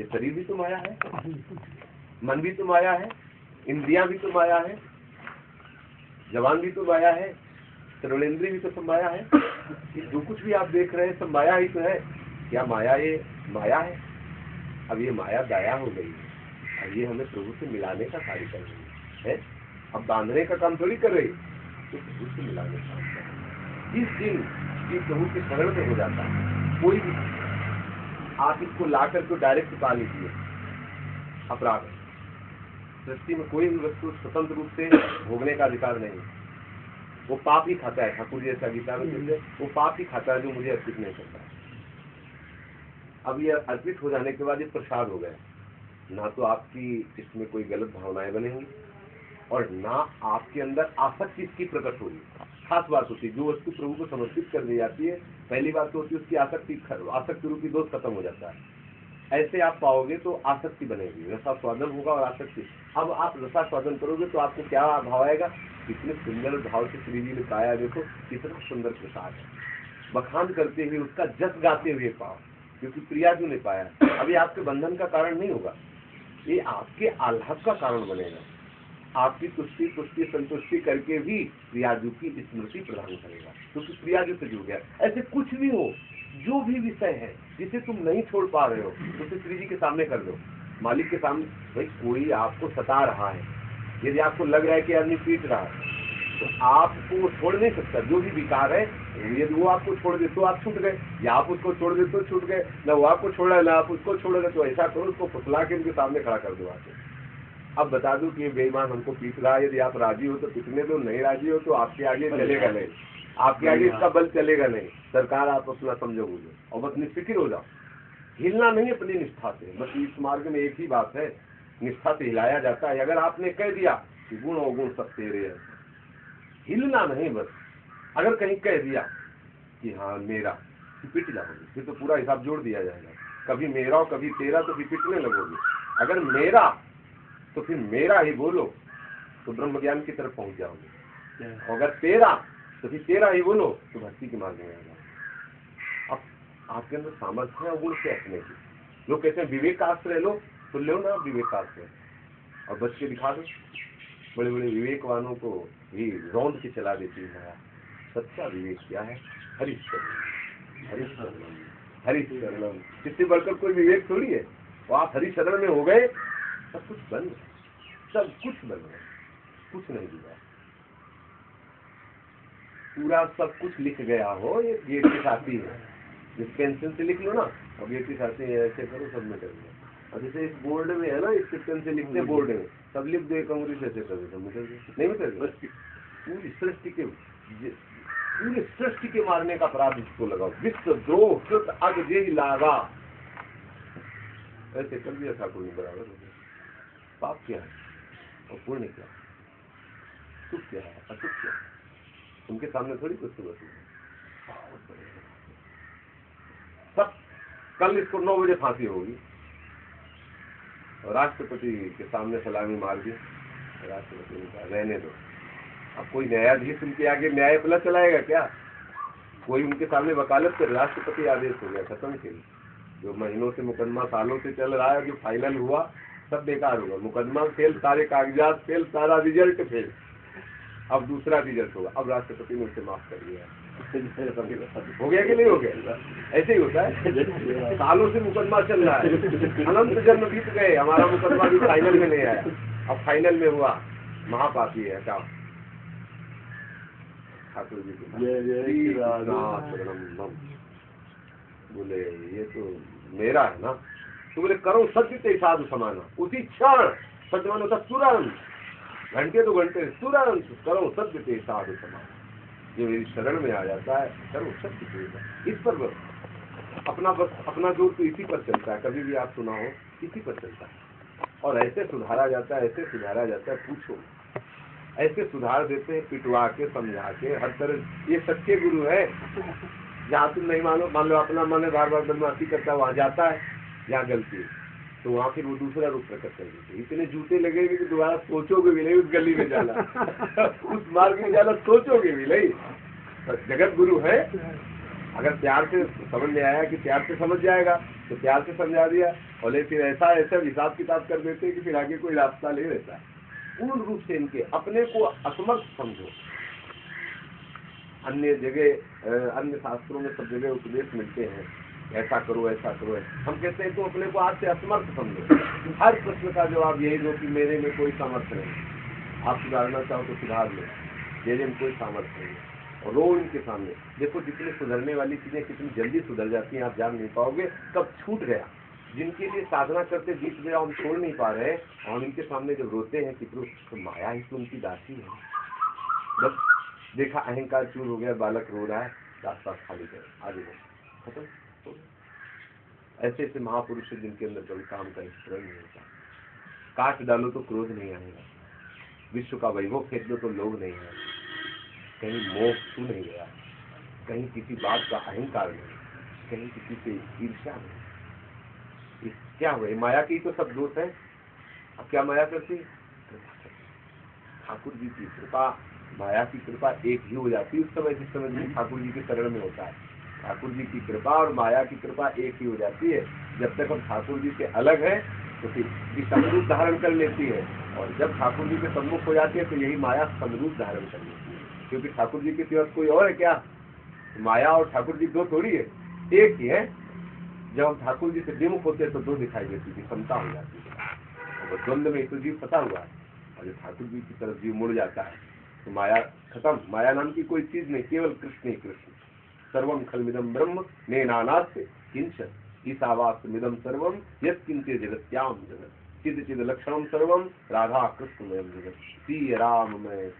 ये शरीर भी तो माया है, मन भी तो माया है, इंद्रियां भी तो माया है, जवान भी तो माया है, श्रवणेंद्रिय भी तो सब माया है। ये जो कुछ भी आप देख रहे हैं सब माया ही तो है। क्या माया ये माया है? अब ये माया दाया हो गई है, अब ये हमें प्रभु से मिलाने का कार्य कर रही है। अब बांधने का काम थोड़ी कर रही, तो प्रभु से मिलाने का काम कर रही। जिस दिन ये प्रभु के शरण में हो जाता है, कोई भी आप इसको ला करके डायरेक्ट उतार लीजिए। अपराध सृष्टि में कोई भी वस्तु स्वतंत्र रूप से भोगने का अधिकार नहीं, वो पाप ही खाता है। ठाकुर जी ऐसा गीता में कहते हैं, वो पाप ही खाता है जो मुझे अर्पित नहीं करता है। अब ये अर्पित हो जाने के बाद ये प्रसाद हो गया, ना तो आपकी इसमें कोई गलत भावनाएं बनेंगी और ना आपके अंदर आसक्ति इसकी प्रकट होगी। खास बात होती है, जो वस्तु प्रभु को समर्पित कर दी जाती है, पहली बात तो होती है उसकी आसक्ति रूपी दोष खत्म हो जाता है। ऐसे आप पाओगे तो आसक्ति बनेगी, रसास्वादन होगा और आसक्ति। अब आप रसास्वादन करोगे तो आपको क्या भाव आएगा? कितने सुंदर भाव से श्री जी ने पाया, देखो कितना सुंदर प्रसाद है। बखान करते हुए उसका जस गाते हुए पाओ, क्योंकि प्रिया जो ने पाया। अभी आपके बंधन का कारण नहीं होगा, ये आपके आह्लाद का कारण बनेगा। आपकी तुष्टि पुष्टि संतुष्टि करके भी प्रियाजू की स्मृति प्रदान करेगा, क्योंकि प्रियाजू से जुड़ गया। ऐसे कुछ भी हो, जो भी विषय है जिसे तुम नहीं छोड़ पा रहे हो, तो उसे श्री जी के सामने कर दो, मालिक के सामने। भाई कोई आपको सता रहा है, यदि आपको लग रहा है कि आदमी पीट रहा है, तो आपको वो छोड़ नहीं सकता। जो भी विकार है, यदि वो आपको छोड़ दे तो आप छूट गए, या आप उसको छोड़ दे तो छूट गए। ना वो आपको छोड़ा ना आप उसको छोड़ोगे, तो ऐसा करो उसको फुसला के उनके सामने खड़ा कर दो आके। अब बता दूं कि ये बेईमान हमको पीट रहा है, यदि आप राजी हो तो पिटने दो, नहीं राजी हो तो आपके आगे चलेगा नहीं, आपके आगे इसका बल चलेगा नहीं। सरकार आप अपना समझो बोलो और बस निष्फिक्र हो जाओ। हिलना नहीं अपनी निष्ठा से। बस इस मार्ग में एक ही बात है, निष्ठा से हिलाया जाता है। अगर आपने कह दिया कि गुण अवगुण सब तेरे हैं, हिलना नहीं। बस अगर कहीं कह दिया कि हाँ मेरा, तो पिट जाओगे, फिर तो पूरा हिसाब जोड़ दिया जाएगा। कभी मेरा और कभी तेरा, तो फिर पिटने लगोगे। अगर मेरा तो फिर मेरा ही बोलो, तो ब्रह्म ज्ञान की तरफ पहुंच जाओगे। अगर तेरा तो फिर तेरा ही बोलो, तो भक्ति के मार्ग में आएगा। अब आपके अंदर सामर्थ्य है गुण से हटने की। लोग कहते हैं विवेक का आश्रय लो, तो लो ना विवेक का आश्रय और बच के दिखा दो। बड़े बड़े विवेकवानों को भी रौंद के चला देती है। सच्चा विवेक क्या है? हरिशरणम, हरिशरणम, हरिशरणम। इससे बढ़कर कोई विवेक थोड़ी है। और आप हरिशरण में हो गए, सब कुछ बन गया, सब कुछ बन गया, कुछ नहीं दिया, पूरा सब कुछ लिख गया हो। ये गेट के साथी है, जिस पेंसिल से लिख लो ना, और गेट के साथी है, ऐसे करो सब में कर दिया। और जैसे इस बोर्ड में है ना, इस पेन से लिखते हैं बोर्ड में, सब लिख दो एक अंग्रेजी से, ऐसे करो सब में कर दिया, नहीं मिल। पूरी सृष्टि के मारने का अपराध इसको लगाओ। विश्व द्रोह कृत अग जे लागा, ऐसे कर दिया ठाकुर ने, बराबर हो गया। पाप क्या है और पुण्य क्या है, सुख क्या है असुख क्या है, उनके सामने थोड़ी कुछ सुबह सब। कल इसको 9 बजे फांसी होगी, और राष्ट्रपति के सामने सलामी मार दी। राष्ट्रपति ने कहा रहने दो। अब कोई न्यायाधीश उनके आगे न्याय पला चलाएगा क्या? कोई उनके सामने वकालत कर, राष्ट्रपति आदेश हो गया, खत्म खेल। जो महीनों से मुकदमा सालों से चल रहा है, जो फाइनल हुआ सब बेकार होगा। मुकदमा फेल, सारे कागजात फेल, सारा रिजल्ट फेल। अब दूसरा रिजल्ट होगा। अब राष्ट्रपति ने उसे माफ कर दिया, हो गया कि नहीं हो गया? ऐसे ही होता है। सालों से मुकदमा चल रहा है, अनंत जन्म बीत गए, हमारा मुकदमा भी फाइनल में नहीं आया। अब फाइनल में हुआ, महापापी है क्या? ठाकुर जी बोले ये तो मेरा है ना, तो बोले करो सत्य ते साधु समाना। उसी क्षण सत्य मानो था तुरंत, घंटे 2 घंटे तुरंत करो सत्य ते साधु समाना। जो मेरी शरण में आ जाता है, करो सत्य ते, इस पर बस अपना जोर तो इसी पर चलता है। कभी भी आप सुना हो, इसी पर चलता है। और ऐसे सुधारा जाता है, ऐसे सुधारा जाता है, पूछो। ऐसे सुधार देते हैं, पिटवा के समझा के हर तरह। ये सच्चे गुरु है। जहाँ तुम नहीं मानो, मान लो अपना मन बार बार बदमाशी करता है, वहाँ जाता है जहाँ गलती, तो वहाँ फिर वो दूसरा रूप प्रकट कर देते। इतने जूते लगेंगे कि दोबारा सोचोगे भी नहीं उस गली में जाना उस मार्ग में जाना सोचोगे भी नहीं। जगत गुरु है। अगर प्यार से समझ में आया कि प्यार से समझ जाएगा, तो प्यार से समझा दिया, और फिर ऐसा हिसाब किताब कर देते हैं कि फिर आगे कोई रास्ता नहीं रहता है। पूर्ण रूप से इनके अपने को असमर्थ समझो। अन्य जगह अन्य शास्त्रों में सब जगह उपदेश मिलते हैं, ऐसा करो ऐसा करो, हम कहते हैं तो अपने को आज से असमर्थ समझो। हर प्रश्न का जवाब यही दो कि मेरे में कोई सामर्थ्य नहीं, आप सुधारना चाहो तो सुधार लो, मेरे में कोई सामर्थ्य नहीं। और रो इनके सामने देखो, जितनी सुधरने वाली चीजें कितनी जल्दी सुधर जाती हैं, आप जान नहीं पाओगे कब छूट गया। जिनके लिए साधना करते बीत गया, हम छोड़ नहीं पा रहे, और इनके सामने जब रोते हैं कि तो माया ही तो उनकी दासी है। बस देखा अहंकार चूर हो गया, बालक रो रहा है, रास्ता खाली कर आगे खत्म। ऐसे ऐसे महापुरुष जिनके अंदर कभी काम का स्मरण नहीं होता। काट डालो तो क्रोध नहीं आएगा, विश्व का वैभव फेंक दो तो लोभ नहीं है, कहीं मोह छू नहीं गया, कहीं किसी बात का अहंकार नहीं, कहीं किसी से ईर्ष्या नहीं। क्या हुआ, माया की तो सब दोष है। अब क्या माया करती? ठाकुर जी की कृपा, माया की कृपा एक ही हो जाती है उस समय जिस समय ठाकुर जी के शरण में होता है। ठाकुर जी की कृपा और माया की कृपा एक ही हो जाती है। जब तक हम ठाकुर जी से अलग है तो फिर समरूप धारण कर लेती है, और जब ठाकुर जी के सम्मुख हो जाती है तो यही माया समरूप धारण कर लेती है। क्योंकि ठाकुर जी के सिवा कोई और है क्या? माया और ठाकुर जी दो थोड़ी है, एक ही है। जब हम ठाकुर जी से विमुख होते हैं तो दो दिखाई देती है, क्षमता हो जाती है। और द्वंद्व में तो जीव फंसा हुआ है, और जब ठाकुर जी की तरफ जीव मुड़ जाता है तो माया खत्म। माया नाम की कोई चीज नहीं, केवल कृष्ण ही कृष्ण। सर्वम खलमिदम ब्रह्म नेनानास्ति किंचन ईशावास्यमिदं सर्वम यत्किंचित् जगत्याम जगत चिद चिद लक्षणम सर्वम राधा कृष्णमयम जगत श्री राम में।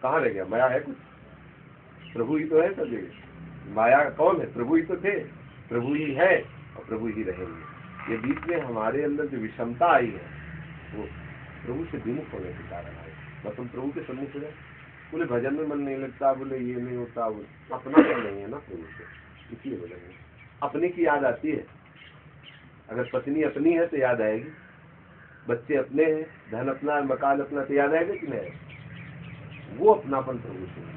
कहाँ रह गया? माया है कुछ? प्रभु ही तो है सब जगह। माया कौन है? प्रभु ही तो थे, प्रभु ही है और प्रभु ही रहेंगे। ये बीच में हमारे अंदर जो विषमता आई है वो प्रभु से विमुख होने के कारण है। बस हम प्रभु के सम्मुख हो जाए, बोले भजन में मन नहीं लगता, बोले ये नहीं होता, बोले अपना क्या नहीं है ना प्रभु से, इसलिए बोलेंगे। अपने की याद आती है, अगर पत्नी अपनी है तो याद आएगी, बच्चे अपने हैं, धन अपना, मकान अपना, तो याद आएगा कि नहीं? वो अपनापन प्रभु से।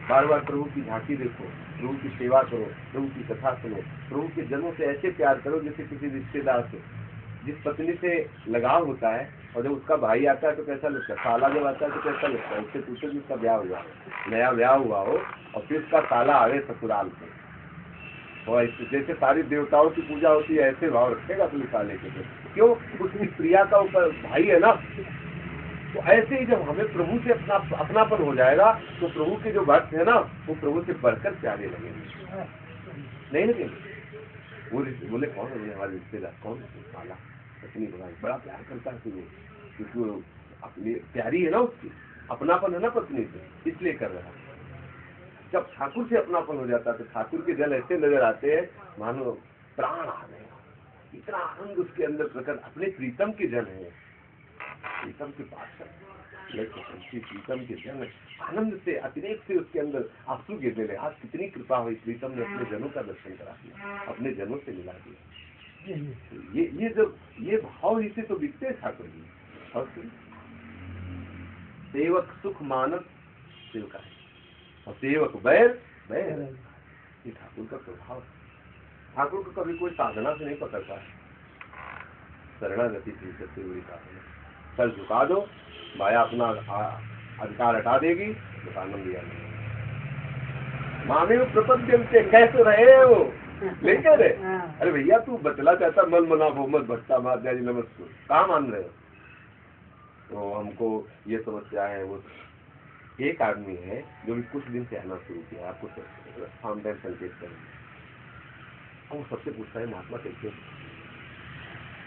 बार बार प्रभु की झांकी देखो, प्रभु की सेवा करो, प्रभु की कथा सुनो, प्रभु के जनों से ऐसे प्यार करो जैसे किसी रिश्तेदार से। जिस पत्नी से लगाव होता है और जब उसका भाई आता है तो कैसा लगता है, साला जब आता है तो कैसा लगता है, उससे पूछो कि उसका ब्याह हुआ, नया ब्याह हुआ हो और फिर उसका साला आवे ससुराल से, और जैसे सारी देवताओं की पूजा होती है ऐसे भाव रखेगा अपने साले के। क्यों? उसकी प्रिया का ऊपर भाई है ना। तो ऐसे ही जब हमें प्रभु से अपनापन हो जाएगा तो प्रभु के जो भक्त है ना वो प्रभु से बढ़कर प्यारे लगेंगे, नहीं लगेंगे? वो बोले कौन है? हमारे रिश्तेदार कौन? साला पत्नी भगवान बड़ा प्यार करता है क्योंकि वो अपनी प्यारी है ना, उसकी अपनापन है ना पत्नी से, इसलिए कर रहा है। जब ठाकुर से अपनापन हो जाता है तो ठाकुर के जल ऐसे नजर आते हैं मानो प्राण आ गए, इतना आनंद उसके अंदर प्रकट। अपने प्रीतम के जन है, प्रीतम के पास प्रीतम के जन आनंद से अतिरेक से उसके अंदर आंसू गिरने लगे। आज कितनी कृपा हुई, प्रीतम ने अपने जनों का दर्शन करा दिया, अपने जनों से मिला दिया। ये भाव इसे तो दिखते हैं ठाकुर जी। और सेवक सुख मानव सेवका है और सेवक बैर बैर, ये ठाकुर का स्वभाव है। ठाकुर को कभी कोई साधना से नहीं पकड़ता है, शरणागति की सबसे बड़ी साधना। सर झुका दो, माया अपना अधिकार हटा देगी तो आनंद लिया। माने प्रपंच से कैसे रहे हो लेकर? अरे भैया तू बतला चाहता मन मना मोहम्मद भट्टा महात्मा जी नमस्ते, कहाँ मान रहे हो? तो हमको ये समस्या है। वो एक आदमी है जो भी कुछ दिन से आना शुरू किया, आपको फाउंटेन संकेत करेंगे, और वो सबसे पूछता है महात्मा कैसे,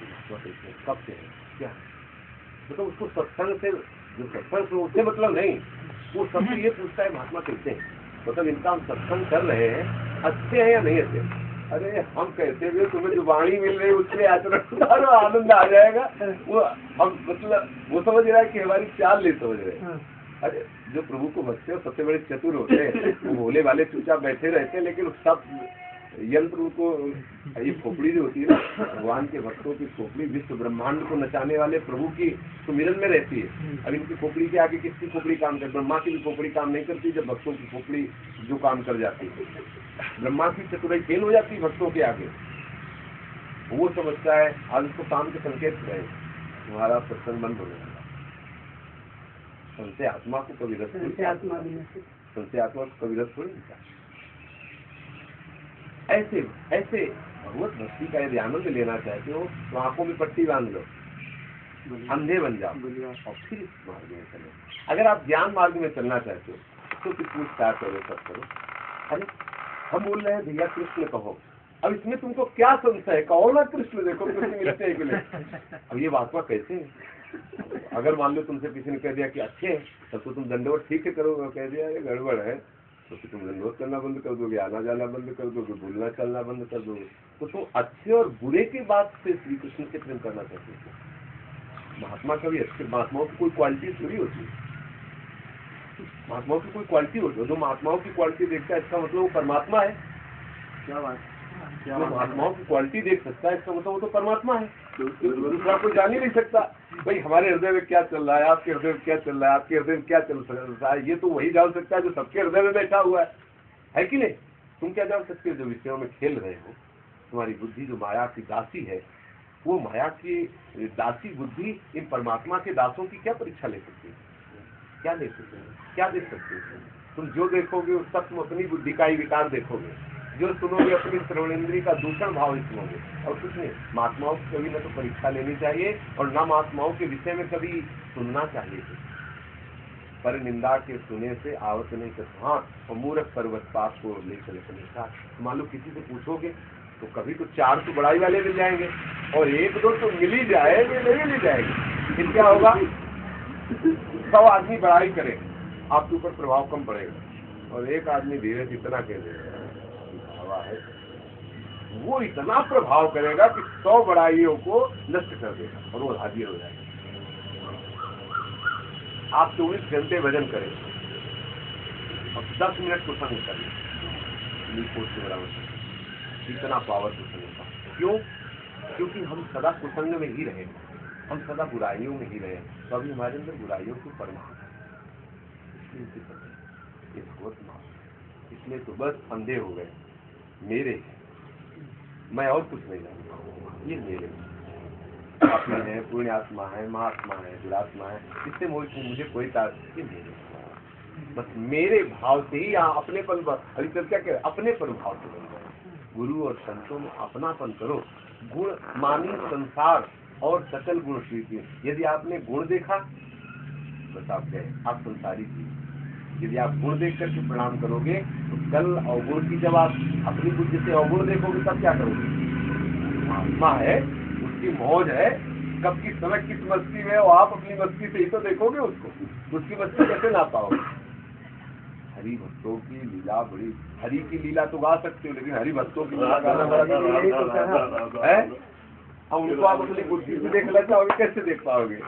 महात्मा कैसे, कब से है, क्या है? मतलब उसको सत्संग से, जो सत्संग से उससे मतलब नहीं, वो सबसे ये पूछता है महात्मा कैसे हैं, मतलब इनका हम सत्संग कर रहे हैं, अच्छे हैं या नहीं अच्छे? अरे हम कहते हुए तुम्हें जो वाणी मिल रही है उससे आचरण सुधारो, आनंद आ जाएगा। वो हम मतलब वो समझ रहा है कि हमारी चाल नहीं समझ रहे। अरे जो प्रभु को भजते हो सबसे बड़े चतुर होते हैं, वो भोले वाले चुपचाप बैठे रहते हैं, लेकिन सब यंत्र को, ये खोपड़ी जो होती है ना भगवान के भक्तों की खोपड़ी, विश्व ब्रह्मांड को नचाने वाले प्रभु की सुमिरन में रहती है। अब इनकी खोपड़ी के आगे किसकी खोपड़ी काम करती? ब्रह्मा की भी खोपड़ी काम नहीं करती जब भक्तों की खोपड़ी जो काम कर जाती है। ब्रह्मा की चतुराई फेल हो जाती है भक्तों के आगे, वो समझता है आज उसको काम के संकेत रहे, तुम्हारा सत्संग बंद होने वाला। संशय आत्मा को कभी रस संशय आत्मा को कभी रस थोड़ी मिलता। ऐसे ऐसे भगवत भक्ति का यदि आनंद लेना चाहते हो तो आंखों में पट्टी बांध लो, अंधे बन जाओ और फिर इस मार्ग में चलो। अगर आप ज्ञान मार्ग में चलना चाहते हो तो फिर पूछताछ करो, सब करो। अरे हम बोल रहे हैं भैया कृष्ण कहो, अब इसमें तुमको क्या संशय है, कहो ना कृष्ण, देखो कृष्ण मिलते हैं कि नहीं। अब ये महात्मा कैसे है? अगर मान लो तुमसे किसी ने कह दिया कि अच्छे हैं तब तो तुम दंडवत ठीक से करोगे, कह दिया ये गड़बड़ है तो फिर तुम दंडवत करना बंद कर दोगे, आना जाना बंद कर दोगे, बोलना चलना बंद कर दोगे। तो तुम अच्छे और बुरे की बात से श्री कृष्ण से प्रेम करना चाहते हो। महात्मा का भी अच्छे, महात्माओं की कोई क्वालिटी थोड़ी होती है, महात्माओं की कोई क्वालिटी होती है। जो महात्माओं की क्वालिटी देखता है इसका मतलब वो परमात्मा है। क्या बात, जो महात्माओं की क्वालिटी देख सकता है इसका मतलब वो तो परमात्मा है, दूसरा कोई जान ही नहीं सकता। भाई हमारे हृदय में क्या चल रहा है, आपके हृदय में क्या चल रहा है, आपके हृदय में क्या चल रहा है, ये तो वही जान सकता है जो सबके हृदय में बैठा हुआ है कि नहीं? तुम क्या जान सकते हो? जो विषयों में खेल रहे हो, तुम्हारी बुद्धि जो माया की दासी है, वो माया की दासी बुद्धि इन परमात्मा के दासों की क्या परीक्षा ले सकती है? क्या ले सकते हैं, क्या देख सकते हो? तुम जो देखोगे उस तक तुम अपनी बुद्धि का ही विकार देखोगे, जो सुनोगे अपनी श्रवणेंद्रिय का दूषण भाव ही सुनोगे और कुछ नहीं। महात्माओं की कभी न तो परीक्षा लेनी चाहिए और न महात्माओं के विषय में कभी सुनना चाहिए। पर निंदा के सुने से आवत नहीं करता। हाँ, और मूर्ख पर्वत पाप को लेकर अपने मान लो किसी से पूछोगे तो कभी तो 4 तो बड़ाई वाले मिल जाएंगे और 1-2 तो मिल ही जाएंगे, नहीं मिल जाएंगे। फिर क्या होगा? 100 आदमी बड़ाई करे, आपके ऊपर प्रभाव कम पड़ेगा और एक आदमी धीरे से इतना कह देगा है, वो इतना प्रभाव करेगा कि 100 बड़ाइयों को नष्ट कर देगा और वो हाजिर हो जाएगा। आप 24 घंटे भजन करें और 10 मिनट कुसंग करें, के बराबर इतना पावर कुसंग का। क्यों? क्योंकि हम सदा कुसंग में ही रहे, हम सदा बुराइयों में ही रहे, तो अभी हमारे अंदर बुराइयों की परवाह है। इसलिए तो बस अंधे हो गए, मेरे मैं और कुछ नहीं जानता, ये मेरे आत्मा है, पुण्य आत्मा है, महात्मा है, दुरात्मा है, इससे मुझे कोई ताकत नहीं। बस मेरे भाव से ही यहाँ अपनेपन पर अभी तक क्या कह अपनेपन भाव से बन गए। गुरु और संतों में अपनापन करो, गुण मानी संसार और सकल गुण स्वीकृति। यदि आपने गुण देखा बस आप गए, आप संसारी थी। यदि आप गुण देख करके प्रणाम करोगे तो कल अवगुण की जब आप अपनी बुद्धि से अवगुण देखोगे तब क्या करोगे? आत्मा है, उसकी मौज है, कब किस समय किस मस्ती में, और आप अपनी मस्ती से ही तो देखोगे उसको, उसकी मस्ती कैसे ना पाओगे? हरि भक्तों की लीला बड़ी, हरि की लीला तो गा सकते हो लेकिन हरि भक्तों की लीला गाना बड़ा है। अब उनको आप अपनी बुद्धि से देखना चाहोगे, कैसे देख पाओगे?